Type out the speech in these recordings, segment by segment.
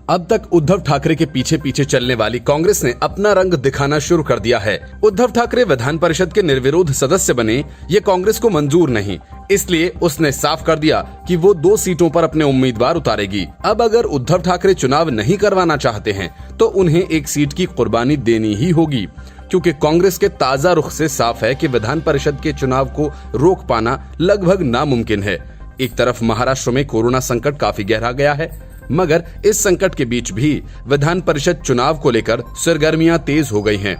अब तक उद्धव ठाकरे के पीछे पीछे चलने वाली कांग्रेस ने अपना रंग दिखाना शुरू कर दिया है। उद्धव ठाकरे विधान परिषद के निर्विरोध सदस्य बने, ये कांग्रेस को मंजूर नहीं, इसलिए उसने साफ कर दिया कि वो 2 सीटों पर अपने उम्मीदवार उतारेगी। अब अगर उद्धव ठाकरे चुनाव नहीं करवाना चाहते हैं तो उन्हें एक सीट की कुर्बानी देनी ही होगी, क्योंकि कांग्रेस के ताजा रुख से साफ है कि विधान परिषद के चुनाव को रोक पाना लगभग नामुमकिन है। एक तरफ महाराष्ट्र में कोरोना संकट काफी गहरा गया है, मगर इस संकट के बीच भी विधान परिषद चुनाव को लेकर सरगर्मियां तेज हो गई हैं।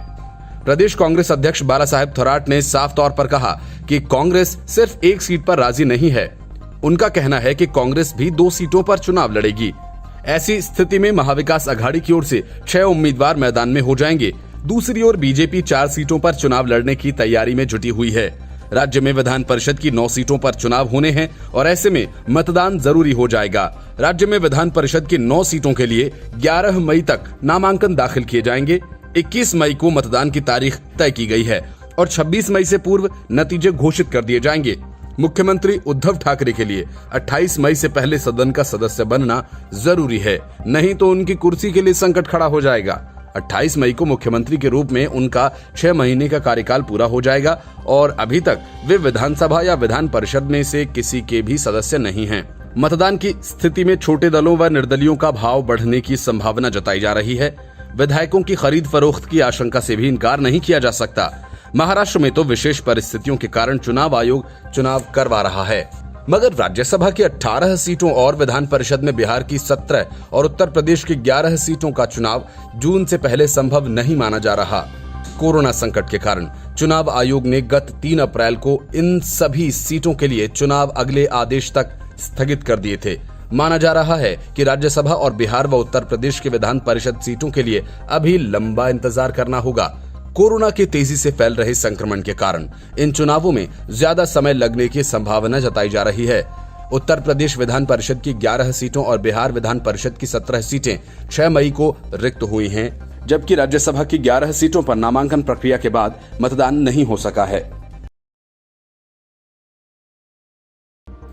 प्रदेश कांग्रेस अध्यक्ष बाला साहेब थोराट ने साफ तौर पर कहा कि कांग्रेस सिर्फ एक सीट पर राजी नहीं है। उनका कहना है कि कांग्रेस भी 2 सीटों पर चुनाव लड़ेगी। ऐसी स्थिति में महाविकास अघाड़ी की ओर से 6 उम्मीदवार मैदान में हो जाएंगे। दूसरी ओर बीजेपी 4 सीटों पर चुनाव लड़ने की तैयारी में जुटी हुई है। राज्य में विधान परिषद की 9 सीटों पर चुनाव होने हैं और ऐसे में मतदान जरूरी हो जाएगा। राज्य में विधान परिषद की 9 सीटों के लिए 11 मई तक नामांकन दाखिल किए जाएंगे। 21 मई को मतदान की तारीख तय की गई है और 26 मई से पूर्व नतीजे घोषित कर दिए जाएंगे। मुख्यमंत्री उद्धव ठाकरे के लिए 28 मई से पहले सदन का सदस्य बनना जरूरी है, नहीं तो उनकी कुर्सी के लिए संकट खड़ा हो जाएगा। 28 मई को मुख्यमंत्री के रूप में उनका 6 महीने का कार्यकाल पूरा हो जाएगा और अभी तक वे विधानसभा या विधान परिषद में से किसी के भी सदस्य नहीं हैं। मतदान की स्थिति में छोटे दलों व निर्दलियों का भाव बढ़ने की संभावना जताई जा रही है। विधायकों की खरीद फरोख्त की आशंका से भी इनकार नहीं किया जा सकता। महाराष्ट्र में तो विशेष परिस्थितियों के कारण चुनाव आयोग चुनाव करवा रहा है, मगर राज्यसभा की 18 सीटों और विधान परिषद में बिहार की 17 और उत्तर प्रदेश की 11 सीटों का चुनाव जून से पहले संभव नहीं माना जा रहा। कोरोना संकट के कारण चुनाव आयोग ने गत 3 अप्रैल को इन सभी सीटों के लिए चुनाव अगले आदेश तक स्थगित कर दिए थे। माना जा रहा है कि राज्यसभा और बिहार व उत्तर प्रदेश के विधान परिषद सीटों के लिए अभी लंबा इंतजार करना होगा। कोरोना के तेजी से फैल रहे संक्रमण के कारण इन चुनावों में ज्यादा समय लगने की संभावना जताई जा रही है। उत्तर प्रदेश विधान परिषद की 11 सीटों और बिहार विधान परिषद की 17 सीटें 6 मई को रिक्त हुई हैं, जबकि राज्यसभा की 11 सीटों पर नामांकन प्रक्रिया के बाद मतदान नहीं हो सका है।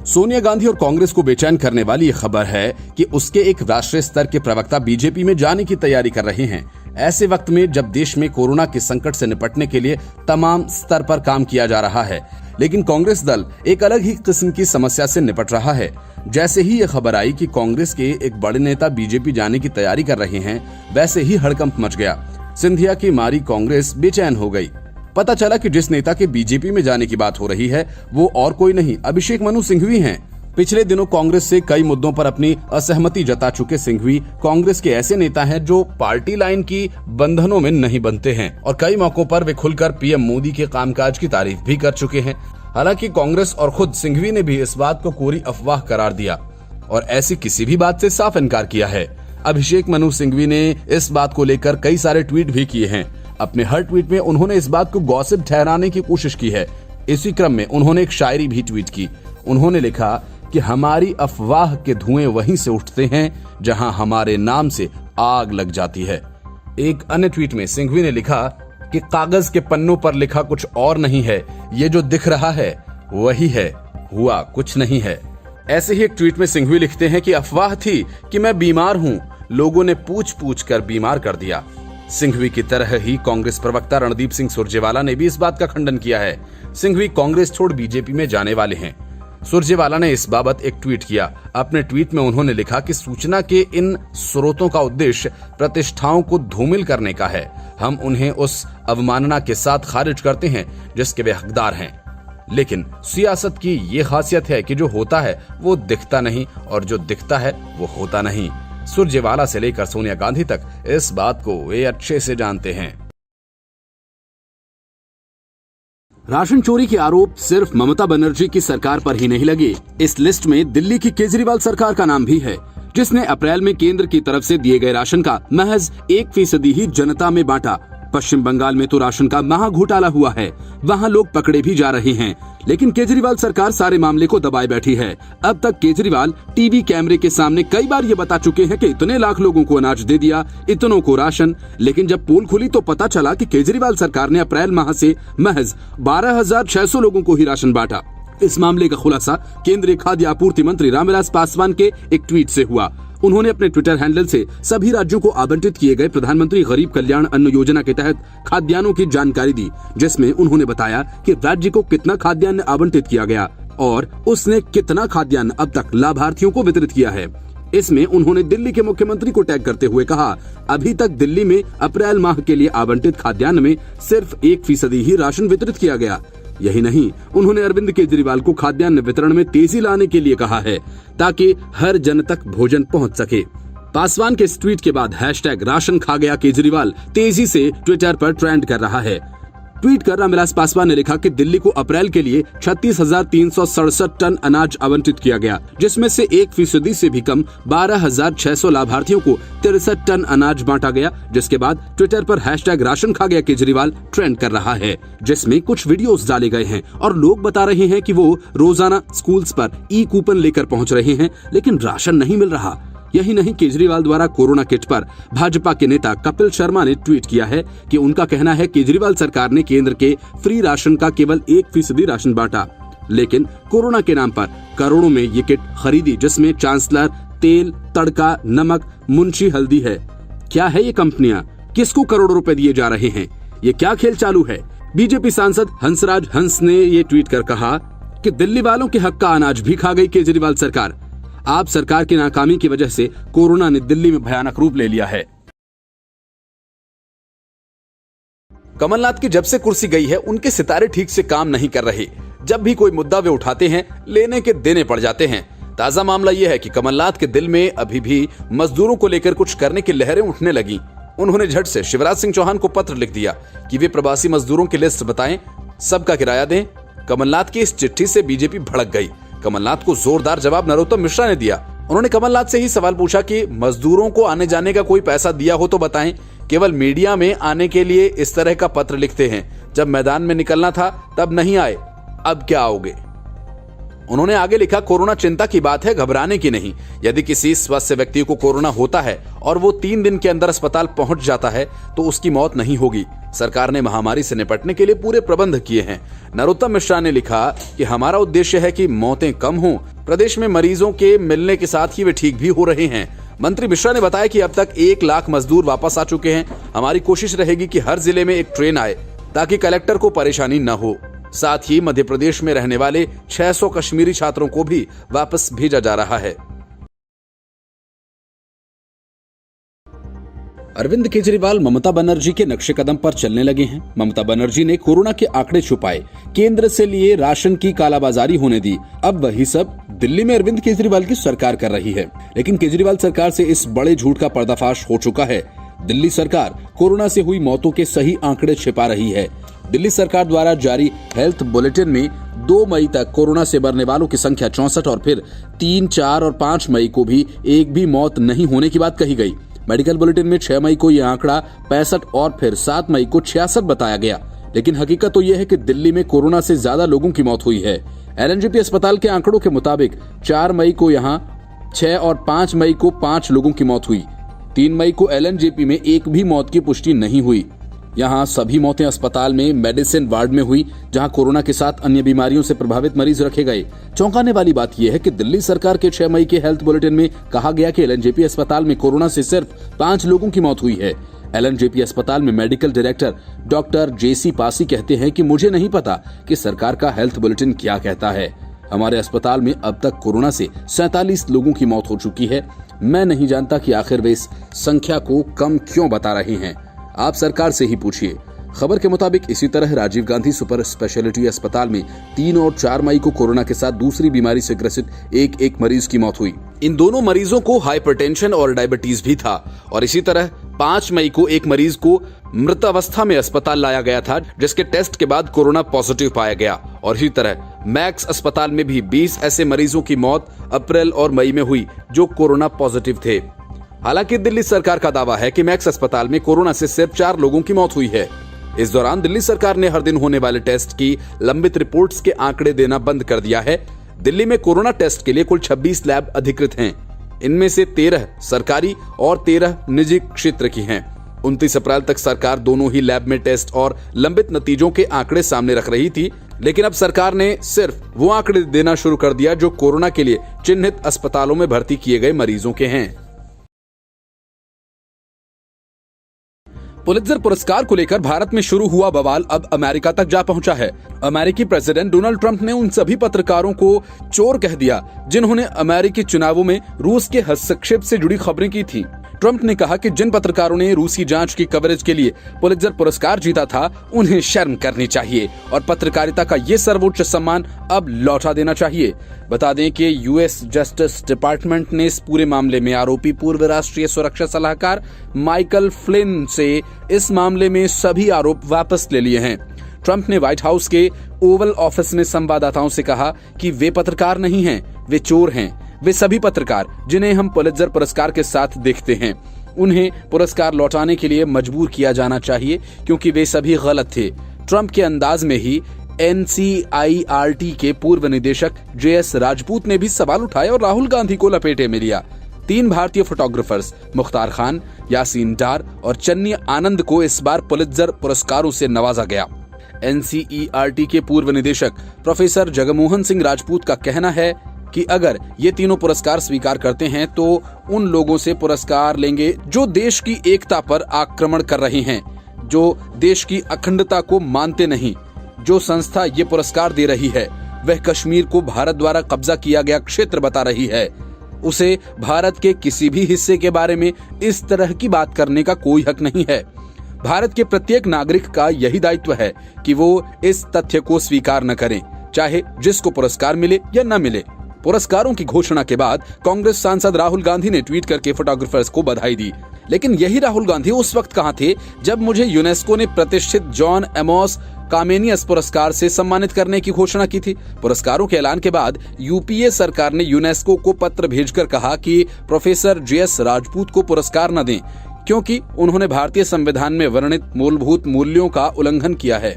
सोनिया गांधी और कांग्रेस को बेचैन करने वाली ये खबर है कि उसके एक राष्ट्रीय स्तर के प्रवक्ता बीजेपी में जाने की तैयारी कर रहे हैं। ऐसे वक्त में जब देश में कोरोना के संकट से निपटने के लिए तमाम स्तर पर काम किया जा रहा है, लेकिन कांग्रेस दल एक अलग ही किस्म की समस्या से निपट रहा है। जैसे ही ये खबर आई कि कांग्रेस के एक बड़े नेता बीजेपी जाने की तैयारी कर रहे हैं, वैसे ही हड़कंप मच गया। सिंधिया की मारी कांग्रेस बेचैन हो गई। पता चला कि जिस नेता के बीजेपी में जाने की बात हो रही है वो और कोई नहीं, अभिषेक मनु सिंघवी हैं। पिछले दिनों कांग्रेस से कई मुद्दों पर अपनी असहमति जता चुके सिंघवी कांग्रेस के ऐसे नेता हैं जो पार्टी लाइन की बंधनों में नहीं बनते हैं और कई मौकों पर वे खुलकर पीएम मोदी के कामकाज की तारीफ भी कर चुके हैं। हालांकि कांग्रेस और खुद सिंघवी ने भी इस बात को कोरी अफवाह करार दिया और ऐसी किसी भी बात से साफ इनकार किया है। अभिषेक मनु सिंघवी ने इस बात को लेकर कई सारे ट्वीट भी किए हैं। अपने हर ट्वीट में उन्होंने इस बात को गॉसिप ठहराने की कोशिश की है। इसी क्रम में उन्होंने एक शायरी भी ट्वीट की। उन्होंने लिखा कि हमारी अफवाह के धुएं वहीं से उठते हैं जहां हमारे नाम से आग लग जाती है। एक अन्य ट्वीट में सिंघवी ने लिखा कि कागज के पन्नों पर लिखा कुछ और नहीं है, ये जो दिख रहा है वही है, हुआ कुछ नहीं है। ऐसे ही एक ट्वीट में सिंघवी लिखते हैं कि अफवाह थी कि मैं बीमार हूं, लोगों ने पूछ पूछ कर बीमार कर दिया। सिंघवी की तरह ही कांग्रेस प्रवक्ता रणदीप सिंह सुरजेवाला ने भी इस बात का खंडन किया है। सिंघवी कांग्रेस छोड़ बीजेपी में जाने वाले हैं। सुरजेवाला ने इस बाबत एक ट्वीट किया। अपने ट्वीट में उन्होंने लिखा कि सूचना के इन स्रोतों का उद्देश्य प्रतिष्ठाओं को धूमिल करने का है। हम उन्हें उस अवमानना के साथ खारिज करते हैं जिसके वे हकदार हैं। लेकिन सियासत की ये खासियत है कि जो होता है वो दिखता नहीं और जो दिखता है वो होता नहीं। सुरजेवाला से लेकर सोनिया गांधी तक इस बात को वे अच्छे से जानते हैं। राशन चोरी के आरोप सिर्फ ममता बनर्जी की सरकार पर ही नहीं लगे। इस लिस्ट में दिल्ली की केजरीवाल सरकार का नाम भी है, जिसने अप्रैल में केंद्र की तरफ से दिए गए राशन का महज 1% ही जनता में बांटा। पश्चिम बंगाल में तो राशन का महा घोटाला हुआ है, वहाँ लोग पकड़े भी जा रहे हैं, लेकिन केजरीवाल सरकार सारे मामले को दबाए बैठी है। अब तक केजरीवाल टीवी कैमरे के सामने कई बार ये बता चुके हैं कि इतने लाख लोगों को अनाज दे दिया, इतनों को राशन, लेकिन जब पोल खुली तो पता चला कि केजरीवाल सरकार ने अप्रैल माह से महज 12,600 लोगों को ही राशन बांटा। इस मामले का खुलासा केंद्रीय खाद्य आपूर्ति मंत्री रामविलास पासवान के एक ट्वीट से हुआ। उन्होंने अपने ट्विटर हैंडल से सभी राज्यों को आवंटित किए गए प्रधानमंत्री गरीब कल्याण अन्न योजना के तहत खाद्यान्नों की जानकारी दी, जिसमें उन्होंने बताया कि राज्य को कितना खाद्यान्न आवंटित किया गया और उसने कितना खाद्यान्न अब तक लाभार्थियों को वितरित किया है। इसमें उन्होंने दिल्ली के मुख्यमंत्री को टैग करते हुए कहा, अभी तक दिल्ली में अप्रैल माह के लिए आवंटित खाद्यान्न में सिर्फ 1% ही राशन वितरित किया गया। यही नहीं, उन्होंने अरविंद केजरीवाल को खाद्यान्न वितरण में तेजी लाने के लिए कहा है ताकि हर जन तक भोजन पहुंच सके। पासवान के इस ट्वीट के बाद #राशन खा गया केजरीवाल तेजी से ट्विटर पर ट्रेंड कर रहा है। ट्वीट कर रामविलास पासवान ने लिखा कि दिल्ली को अप्रैल के लिए 36,367 टन अनाज आवंटित किया गया, जिसमें से 1% से भी कम 12,600 लाभार्थियों को 63 टन अनाज बांटा गया, जिसके बाद ट्विटर पर #राशन खा गया केजरीवाल ट्रेंड कर रहा है, जिसमें कुछ वीडियोस डाले गए हैं और लोग बता रहे हैं कि वो रोजाना स्कूल्स पर ई-कूपन लेकर पहुंच रहे हैं, लेकिन राशन नहीं मिल रहा। यही नहीं, केजरीवाल द्वारा कोरोना किट पर भाजपा के नेता कपिल शर्मा ने ट्वीट किया है कि उनका कहना है केजरीवाल सरकार ने केंद्र के फ्री राशन का केवल 1% राशन बांटा, लेकिन कोरोना के नाम पर करोड़ों में ये किट खरीदी, जिसमें चांसलर, तेल, तड़का, नमक, मुंशी हल्दी है। क्या है ये कंपनियां? किसको करोड़ों रुपए दिए जा रहे हैं? ये क्या खेल चालू है? बीजेपी सांसद हंसराज हंस ने ये ट्वीट कर कहा कि दिल्ली वालों के हक का अनाज भी खा गई केजरीवाल सरकार। आप सरकार की नाकामी की वजह से कोरोना ने दिल्ली में भयानक रूप ले लिया है। कमलनाथ की जब से कुर्सी गई है, उनके सितारे ठीक से काम नहीं कर रहे। जब भी कोई मुद्दा वे उठाते हैं, लेने के देने पड़ जाते हैं। ताजा मामला यह है कि कमलनाथ के दिल में अभी भी मजदूरों को लेकर कुछ करने की लहरें उठने लगी। उन्होंने झट से शिवराज सिंह चौहान को पत्र लिख दिया कि वे प्रवासी मजदूरों की लिस्ट बताएं, सबका किराया दें। कमलनाथ की इस चिट्ठी से बीजेपी भड़क गई। कमलनाथ को जोरदार जवाब नरोत्तम मिश्रा ने दिया। उन्होंने कमलनाथ से ही सवाल पूछा कि मजदूरों को आने जाने का कोई पैसा दिया हो तो बताएं। केवल मीडिया में आने के लिए इस तरह का पत्र लिखते हैं, जब मैदान में निकलना था तब नहीं आए, अब क्या आओगे? उन्होंने आगे लिखा, कोरोना चिंता की बात है, घबराने की नहीं। यदि किसी स्वस्थ व्यक्ति को कोरोना होता है और वो 3 दिन के अंदर अस्पताल पहुंच जाता है तो उसकी मौत नहीं होगी। सरकार ने महामारी से निपटने के लिए पूरे प्रबंध किए हैं। नरोत्तम मिश्रा ने लिखा कि हमारा उद्देश्य है कि मौतें कम हों। प्रदेश में मरीजों के मिलने के साथ ही वे ठीक भी हो रहे हैं। मंत्री मिश्रा ने बताया कि अब तक 1 लाख मजदूर वापस आ चुके हैं। हमारी कोशिश रहेगी कि हर जिले में एक ट्रेन आए ताकि कलेक्टर को परेशानी न हो। साथ ही मध्य प्रदेश में रहने वाले 600 कश्मीरी छात्रों को भी वापस भेजा जा रहा है। अरविंद केजरीवाल ममता बनर्जी के नक्शे कदम पर चलने लगे हैं। ममता बनर्जी ने कोरोना के आंकड़े छुपाए, केंद्र से लिए राशन की कालाबाजारी होने दी। अब वही सब दिल्ली में अरविंद केजरीवाल की सरकार कर रही है। लेकिन केजरीवाल सरकार से इस बड़े झूठ का पर्दाफाश हो चुका है। दिल्ली सरकार कोरोना से हुई मौतों के सही आंकड़े छिपा रही है। दिल्ली सरकार द्वारा जारी हेल्थ बुलेटिन में 2 मई तक कोरोना से मरने वालों की संख्या 64 और फिर 3, 4 और 5 मई को भी एक भी मौत नहीं होने की बात कही गई। मेडिकल बुलेटिन में 6 मई को यह आंकड़ा 65 और फिर 7 मई को 66 बताया गया। लेकिन हकीकत तो यह है कि दिल्ली में कोरोना से ज्यादा लोगों की मौत हुई है। LNJP अस्पताल के आंकड़ों के मुताबिक 4 मई को यहाँ 6 और 5 मई को 5 लोगों की मौत हुई। 3 मई को LNJP में एक भी मौत की पुष्टि नहीं हुई। यहाँ सभी मौतें अस्पताल में मेडिसिन वार्ड में हुई, जहाँ कोरोना के साथ अन्य बीमारियों से प्रभावित मरीज रखे गए। चौंकाने वाली बात यह है कि दिल्ली सरकार के 6 मई के हेल्थ बुलेटिन में कहा गया कि LNJP अस्पताल में कोरोना से सिर्फ 5 लोगों की मौत हुई है। LNJP अस्पताल में medical director doctor JC Pasi कहते हैं कि मुझे नहीं पता कि सरकार का हेल्थ बुलेटिन क्या कहता है। हमारे अस्पताल में अब तक कोरोना से 47 लोगों की मौत हो चुकी है। मैं नहीं जानता कि आखिर वे इस संख्या को कम क्यों बता रहे हैं। आप सरकार से ही पूछिए। खबर के मुताबिक इसी तरह राजीव गांधी सुपर स्पेशलिटी अस्पताल में 3 और 4 मई को कोरोना के साथ दूसरी बीमारी से ग्रसित एक मरीज की मौत हुई। इन दोनों मरीजों को हाइपरटेंशन और डायबिटीज भी था। और इसी तरह 5 मई को एक मरीज को मृतावस्था में अस्पताल लाया गया था, जिसके टेस्ट के बाद कोरोना पॉजिटिव पाया गया। और इसी तरह मैक्स अस्पताल में भी 20 ऐसे मरीजों की मौत अप्रैल और मई में हुई जो कोरोना पॉजिटिव थे। हालांकि दिल्ली सरकार का दावा है कि मैक्स अस्पताल में कोरोना से सिर्फ 4 लोगों की मौत हुई है। इस दौरान दिल्ली सरकार ने हर दिन होने वाले टेस्ट की लंबित रिपोर्ट्स के आंकड़े देना बंद कर दिया है। दिल्ली में कोरोना टेस्ट के लिए कुल 26 लैब अधिकृत हैं। इनमें से 13 सरकारी और 13 निजी क्षेत्र की हैं। 29 अप्रैल तक सरकार दोनों ही लैब में टेस्ट और लंबित नतीजों के आंकड़े सामने रख रही थी, लेकिन अब सरकार ने सिर्फ वो आंकड़े देना शुरू कर दिया जो कोरोना के लिए चिन्हित अस्पतालों में भर्ती किए गए मरीजों के हैं। पुलित्जर पुरस्कार को लेकर भारत में शुरू हुआ बवाल अब अमेरिका तक जा पहुंचा है। अमेरिकी प्रेसिडेंट डोनाल्ड ट्रंप ने उन सभी पत्रकारों को चोर कह दिया जिन्होंने अमेरिकी चुनावों में रूस के हस्तक्षेप से जुड़ी खबरें की थी। ट्रंप ने कहा कि जिन पत्रकारों ने रूसी जांच की कवरेज के लिए पुलित्जर पुरस्कार जीता था, उन्हें शर्म करनी चाहिए और पत्रकारिता का ये सर्वोच्च सम्मान अब लौटा देना चाहिए। बता दें कि यूएस जस्टिस डिपार्टमेंट ने इस पूरे मामले में आरोपी पूर्व राष्ट्रीय सुरक्षा सलाहकार माइकल फ्लिन से इस मामले में सभी आरोप वापस ले लिए हैं। ट्रंप ने व्हाइट हाउस के ओवल ऑफिस में संवाददाताओं से कहा कि वे पत्रकार नहीं हैं, वे चोर हैं। वे सभी पत्रकार जिन्हें हम पुलित्जर पुरस्कार के साथ देखते हैं, उन्हें पुरस्कार लौटाने के लिए मजबूर किया जाना चाहिए क्योंकि वे सभी गलत थे। ट्रंप के अंदाज में ही NCIRT के पूर्व निदेशक JS राजपूत ने भी सवाल उठाए और राहुल गांधी को लपेटे में लिया। 3 भारतीय फोटोग्राफर्स मुख्तार खान, यासीन डार और चन्नी आनंद को इस बार पुलित्जर पुरस्कारों से नवाजा गया। NCERT के पूर्व निदेशक प्रोफेसर जगमोहन सिंह राजपूत का कहना है कि अगर ये तीनों पुरस्कार स्वीकार करते हैं तो उन लोगों से पुरस्कार लेंगे जो देश की एकता पर आक्रमण कर रहे हैं, जो देश की अखंडता को मानते नहीं। जो संस्था ये पुरस्कार दे रही है वह कश्मीर को भारत द्वारा कब्जा किया गया क्षेत्र बता रही है। उसे भारत के किसी भी हिस्से के बारे में इस तरह की बात करने का कोई हक नहीं है। भारत के प्रत्येक नागरिक का यही दायित्व है कि वो इस तथ्य को स्वीकार न करें, चाहे जिसको पुरस्कार मिले या न मिले। पुरस्कारों की घोषणा के बाद कांग्रेस सांसद राहुल गांधी ने ट्वीट करके फोटोग्राफर्स को बधाई दी। लेकिन यही राहुल गांधी उस वक्त कहां थे जब मुझे यूनेस्को ने प्रतिष्ठित जॉन एमोस कामेनियस पुरस्कार से सम्मानित करने की घोषणा की थी। पुरस्कारों के ऐलान के बाद यूपीए सरकार ने यूनेस्को को पत्र भेजकर कहा कि प्रोफेसर JS राजपूत को पुरस्कार न दें क्योंकि उन्होंने भारतीय संविधान में वर्णित मूलभूत मूल्यों का उल्लंघन किया है।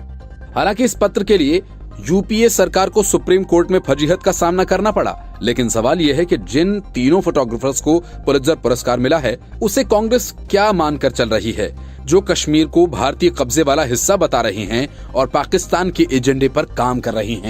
हालांकि इस पत्र के लिए यूपीए सरकार को सुप्रीम कोर्ट में फजीहत का सामना करना पड़ा, लेकिन सवाल यह है कि जिन तीनों फोटोग्राफर्स को पुलित्जर पुरस्कार मिला है उसे कांग्रेस क्या मानकर चल रही है, जो कश्मीर को भारतीय कब्जे वाला हिस्सा बता रही हैं और पाकिस्तान के एजेंडे पर काम कर रही हैं।